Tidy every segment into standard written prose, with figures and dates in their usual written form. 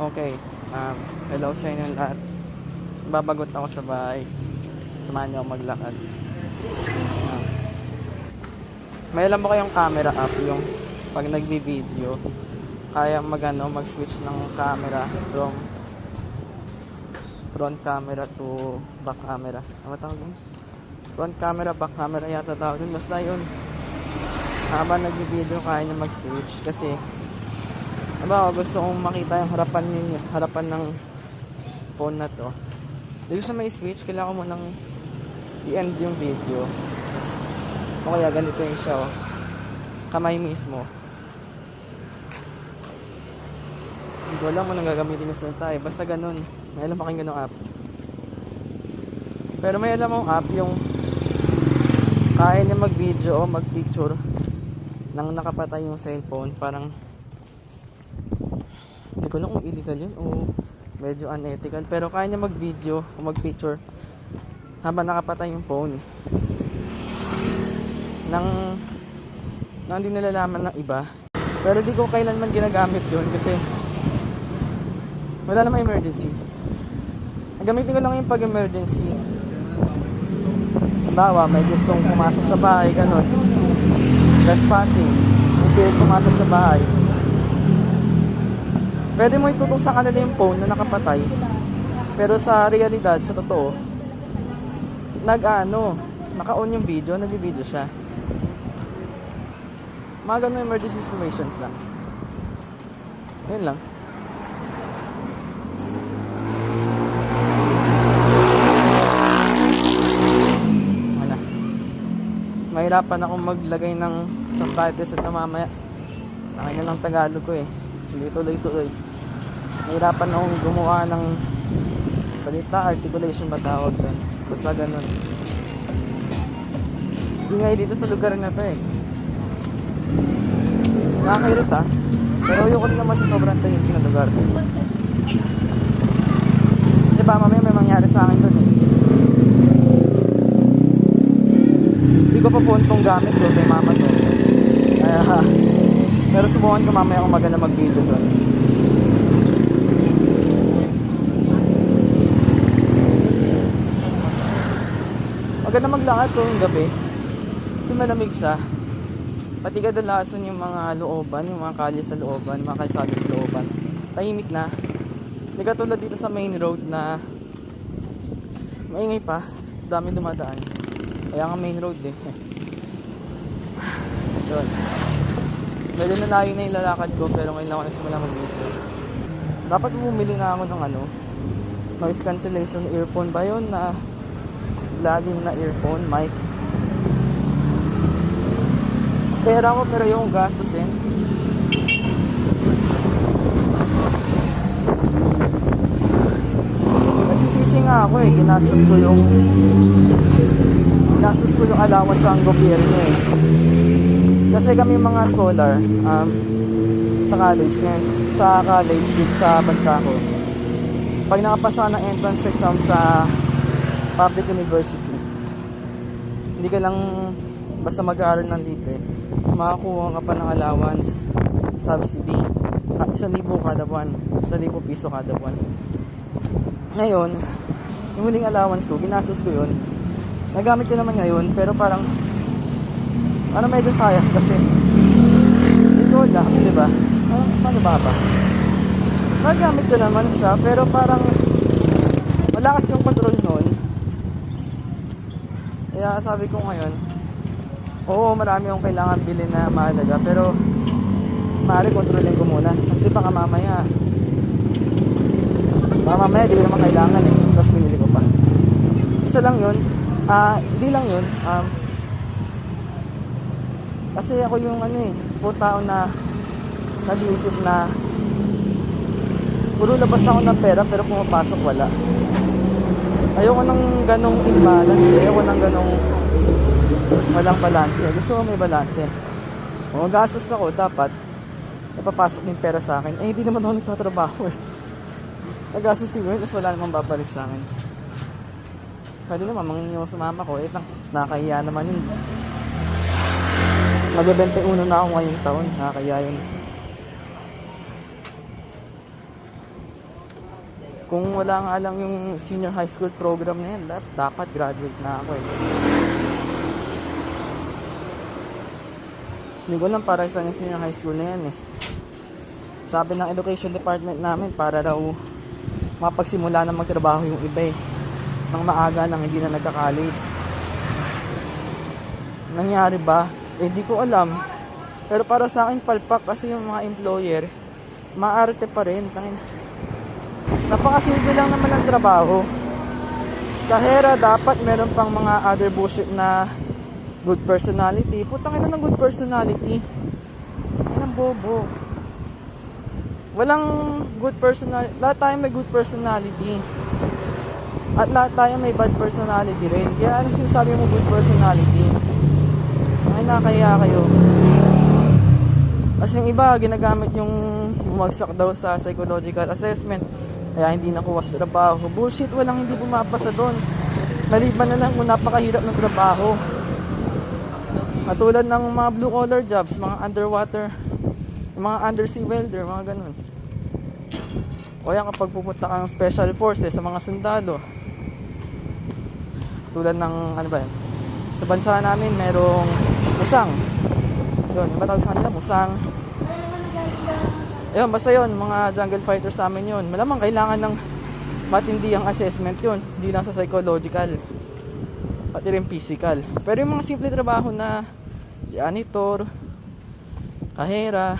Okay, hello sa inyo lahat. Babagot ako sa bahay. Samahan niyo ako maglakad. Um, may alam mo kayong camera app, yung pag nagbi-video, kaya mag-switch ng camera from front camera to back camera. Ano tawag yun? Front camera, back camera yata tawag yun. Basta yun. Habang nagbi-video, kaya niya mag-switch. Kasi gusto kong makita yung harapan ng phone na to. Dito sa may switch, kailangan mo nang i-end yung video. O kaya ganito yung siya, oh. Kamay mismo. Hindi ko alam kung nang gagamitin mo sa tayo. Basta ganun. May alam pa kayong ganung app. Pero may alam mong app yung kaya niya mag-video o mag-picture nang nakapatay yung cellphone. Parang hindi ko alam kung illegal yun o medyo unethical. Pero kaya niya mag-video o mag-picture habang nakapatay yung phone. Nang hindi nalalaman ng iba. Pero di ko kailanman ginagamit yun kasi wala namang emergency. Gamitin ko lang yung pag-emergency. Halimbawa, may gustong pumasok sa bahay, ganun. Trespassing. Hindi pumasok sa bahay. Pwede mo itutok sa kanila yung phone na nakapatay. Pero sa realidad, sa totoo, naka-on yung video, nag-video siya. Mga ganun emergency situations lang. Yun lang. Wala. Mahirapan akong maglagay ng subtitles at mamaya. Akin na lang Tagalog ko eh. Hindi tuloy-tuloy. Mahirapan akong gumawa ng salita, articulation ba tawag doon. Basta ganun. Ingay dito sa lugar na to eh. Nakakairita. Pero ayoko din naman sa sobrang tahimik na lugar. Kasi ba mamaya may mangyari sa akin doon eh. Hindi ko pa phone tong gamit ko kay mama to. Kaya pero subukan ko mamaya kung maganda mag-video doon. Maganda maglakad ko yung gabi. Kasi malamig siya. Pati kadalasan yung mga looban, yung mga kalye sa looban, mga kalsada sa looban. Tahimik na. Hindi katulad dito sa main road na maingay pa. Dami dumadaan. Kaya nga main road eh. Yun. Medyo nalayo na yung lalakad ko pero ngayon lang ako nagsimula mag-video. Dapat bumili na ako ng noise cancellation earphone ba yun na vlogging na earphone, mic. Pera ko pero yung gastusin. Nagsisisi nga ako eh, ginastos ko yung allowance sa gobyerno eh. Kasi kami mga scholar sa college dito sa bansa ko, pag nakapasa ng entrance exam sa public university, hindi ka lang basta mag-aaral ng libre, makakuha ka pa ng allowance, subsidy, 1,000 kada buwan, 1,000 piso kada buwan. Ngayon, yung huling allowance ko, ginastos ko yun, nagamit ko naman ngayon, pero parang medyo sayang kasi ito lang, di ba? Paano ba? Nagamit ko naman siya, pero parang wala kasi yung control nun. Kaya sabi ko ngayon, oo, marami akong kailangan bilhin na mahalaga, pero maaari kontrolin ko muna kasi baka mamaya di ko naman kailangan eh, tapos binili ko pa. Isa lang yun, hindi lang yun, kasi ako yung puro tao na nag-iisip na puro labas ako ng pera pero pumapasok wala. Ayoko ng ganong imbalance, ayoko ng ganong walang balanse. Gusto ko may balanse. Kung gastos ako, dapat napapasok yung pera sa akin. Eh, hindi naman ako nagtatrabaho eh. Nagastos ko yun, tapos wala namang babalik sa akin. Pwede naman, mangingin yung sumama ko. Eh, nakakahiya naman yun. Mag-21 na ako ngayong taon. Nakakahiya yun. Kung wala nga lang yung senior high school program na yan, dapat graduate na ako eh. Hindi ko lang para sa senior high school na yan eh. Sabi ng education department namin para raw mapagsimula na magtrabaho yung iba eh. Nang maaga nang hindi na nagka-college. Nangyari ba? Eh di ko alam. Pero para sa akin palpak kasi yung mga employer, maarte pa rin. Napakasimple lang naman ang trabaho. Kahera dapat meron pang mga other bullshit na good personality. Putang ina ng good personality. Ang bobo. Walang good personality. Lahat tayo may good personality. At lahat tayo may bad personality rin. Kaya ano sinasabi mo good personality? Ay nakakaya kayo. Kasi yung iba ginagamit yung bumagsak daw sa psychological assessment. Kaya hindi nakuha sa trabaho. Bullshit, walang hindi pumapasa doon. Maliban na lang kung napakahirap ng trabaho. Katulad ng mga blue collar jobs, mga underwater, mga undersea welder, mga ganun. O yan kapag pupunta kang special forces sa mga sundalo. Tulad ng, ano ba yan? Sa bansa namin, merong musang. Yun, yung batawag sa kanila, musang. Ayun, basta yun, mga jungle fighters sa amin yun. Malamang kailangan ng matindi ang assessment yun. Hindi lang sa psychological. Pati rin physical. Pero yung mga simple trabaho na janitor, kahera,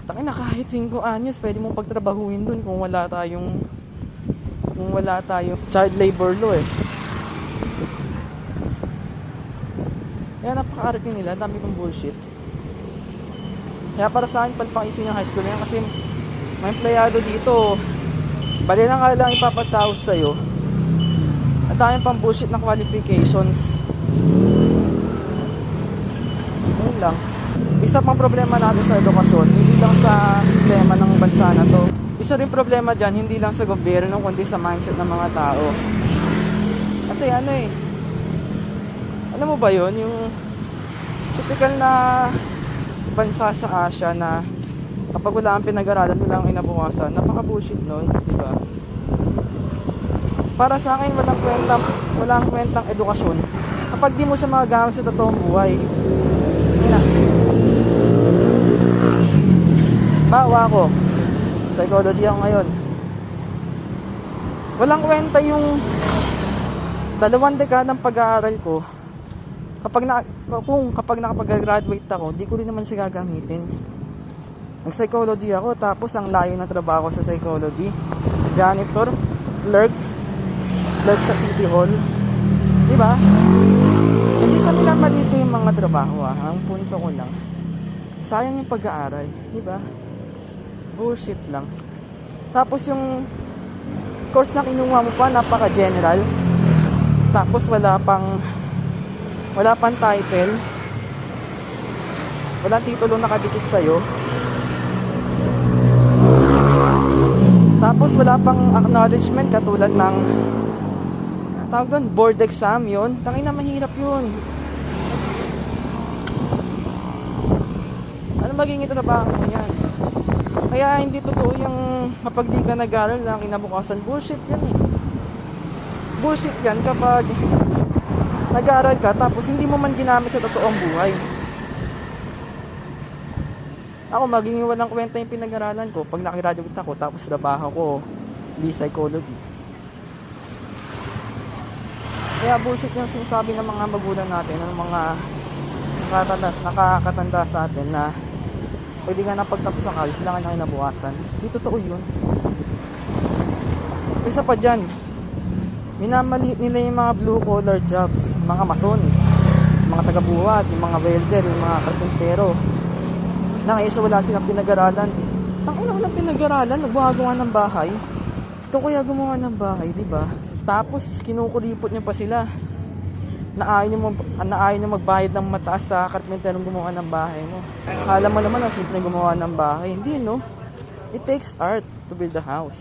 takin na kahit 5 anyos, pwede mong pagtrabahuin dun kung wala tayong child labor law eh. Kaya napaka-arte nila, dami pang bullshit. Kaya para sa akin, palpang-isin yung high school na yan kasi may empleyado dito. Bali na nga lang ipapasahod sa'yo. At dami pang bullshit na qualifications. Ayun lang. Isa pang problema natin sa edukasyon, hindi lang sa sistema ng bansa na to. Isa rin problema dyan, hindi lang sa gobyerno, kundi sa mindset ng mga tao. Kasi ano eh, alam mo ba yun, yung typical na bansa sa Asia na kapag wala kang pinag-aralan, wala kang inabukasan, napaka-bullshit nun, di ba? Para sa akin, walang kwentang edukasyon kapag di mo siya magagamit sa totoong buhay. Yan na. Bawa ko, psychology ako ngayon. Walang kwenta yung 2 dekadang pag-aaral ko. Kapag nakapag-graduate ako, di ko rin naman siya gagamitin. Nag-psychology ako, tapos ang layo ng trabaho sa psychology. Janitor, clerk sa City Hall. Di ba? Hindi sa minamalito yung mga trabaho ah. Ang punto ko lang, sayang yung pag-aaral. Di ba? Bullshit lang. Tapos yung course na kinuha mo pa, napaka-general. Tapos wala pang title, walang titulo nakadikit sa'yo, tapos wala pang acknowledgement katulad ng tawag doon, board exam. Yun, tangin na mahirap yun. Ano magiging trabaho mo yan? Kaya hindi totoo yung kapag di ka nag-aral lang kinabukasan. Bullshit yan eh. Bullshit yan kapag nag-aaral ka tapos hindi mo man ginamit sa totoong buhay. Ako maging walang kwenta yung pinag-aralan ko pag nakagraduate ako tapos trabaho ko di psychology. Kaya bullshit yung sinasabi ng mga magulang natin, ng mga nakakatanda sa atin na pwede nga na pagtapos ng college lang na kinabukasan. Di totoo yun. Isa pa dyan, minamaliit nila yung mga blue collar jobs, mga mason, mga tagabuhat, yung mga welder, yung mga karpintero. Na ngayon so wala silang pinag-aralan. Tangina, walang pinag-aralan, gumagawa ng bahay. Ito kaya gumawa ng bahay, di ba? Tapos kinukulipot niyo pa sila. Na ayaw niyo magbayad ng mataas sa karpenterong gumawa ng bahay mo. Akala mo naman ang simple gumawa ng bahay. Hindi, no? It takes art to build a house.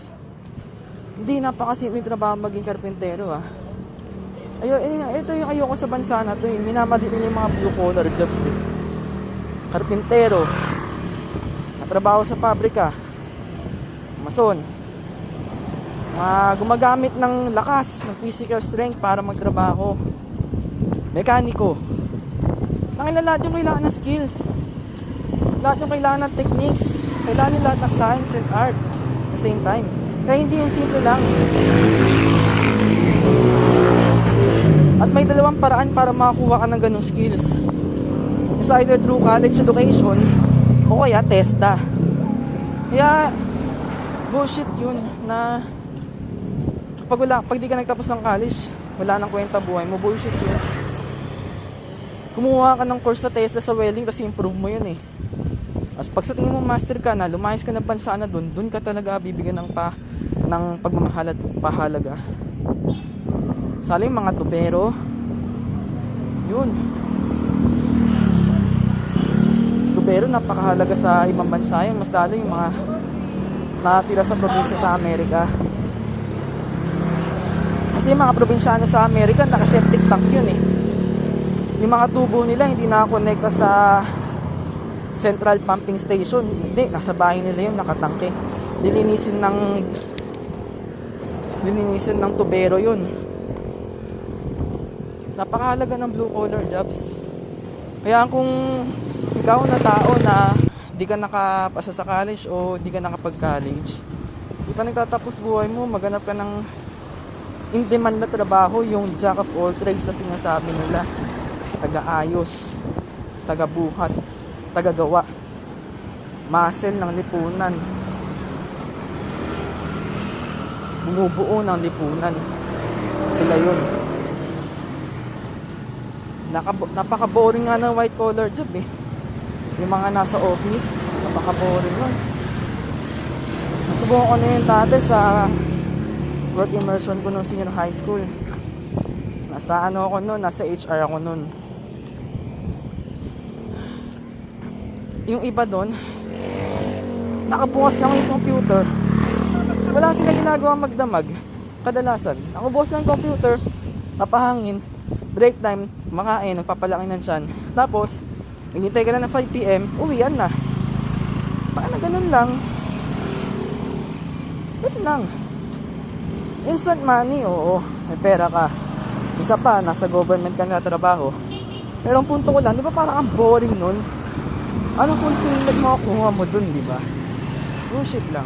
Hindi, napakasimpleng trabaho maging karpentero ah. Ito yung ayoko sa bansa na to eh. Minamaliit yung mga blue collar jobs eh. Karpentero, trabaho sa pabrika, mason, gumagamit ng lakas, ng physical strength para magtrabaho. Mekaniko. Lahat yung kailangan ng skills. Lahat yung kailangan ng techniques. Kailangan yung lahat ng science and art at the same time. Kaya hindi yung simple lang. At may dalawang paraan para makakuha ka ng ganung skills. It's either through college education o kaya TESDA. Kaya bullshit yun na pag di ka nagtapos ng college, wala nang kwenta buhay mo. Bullshit yun. Kumuha ka ng course sa TESDA sa welding kasi improve mo yun eh. As pag sa tingin mo master ka na, lumayas ka ng bansa na dun ka talaga bibigyan ng pagmamahal at pahalaga. Sali yung mga tubero, yun. Tubero napakahalaga sa ibang bansa yun. Mas lalo yung mga nakatira sa probinsya sa Amerika. Kasi yung mga probinsyano sa Amerika naka-septic tank yun eh. Yung mga tubo nila hindi nakakonekta sa central pumping station. Hindi, nasa bahay nila yun, nakatangke. Lilinisin ng tubero yun. Napakahalaga ng blue collar jobs. Kaya kung ikaw na tao na di ka nakapasa sa college o di ka nakapag-college, di pa nagtatapos buhay mo, maghanap ka ng in-demand na trabaho, yung jack of all trades na sinasabi nila. Taga-ayos, taga-buhat, taga-gawa, muscle ng lipunan, bumubuo ng lipunan. Sila yun. Napaka-boring nga ng white collar job eh. Yung mga nasa office, napaka-boring nun. Nasubukan ko na yun dati sa work immersion ko nung senior high school. Nasa ako nun, nasa HR ako nun. Yung iba doon, nakabukas lang yung computer. Wala sila ginagawa magdamag. Kadalasan, nakabukas lang yung computer, napahangin, break time, makain, nagpapalaki ng tiyan. Tapos, naghintay ka na ng 5 PM, uwian na. Paano ganun lang? Ganun lang. Instant money, oo. May pera ka. Isa pa, nasa government ka na trabaho. Pero ang punto ko lang, di ba parang ang boring nun? Anong fulfillment makukuha mo dun, di ba? Bullshit lang.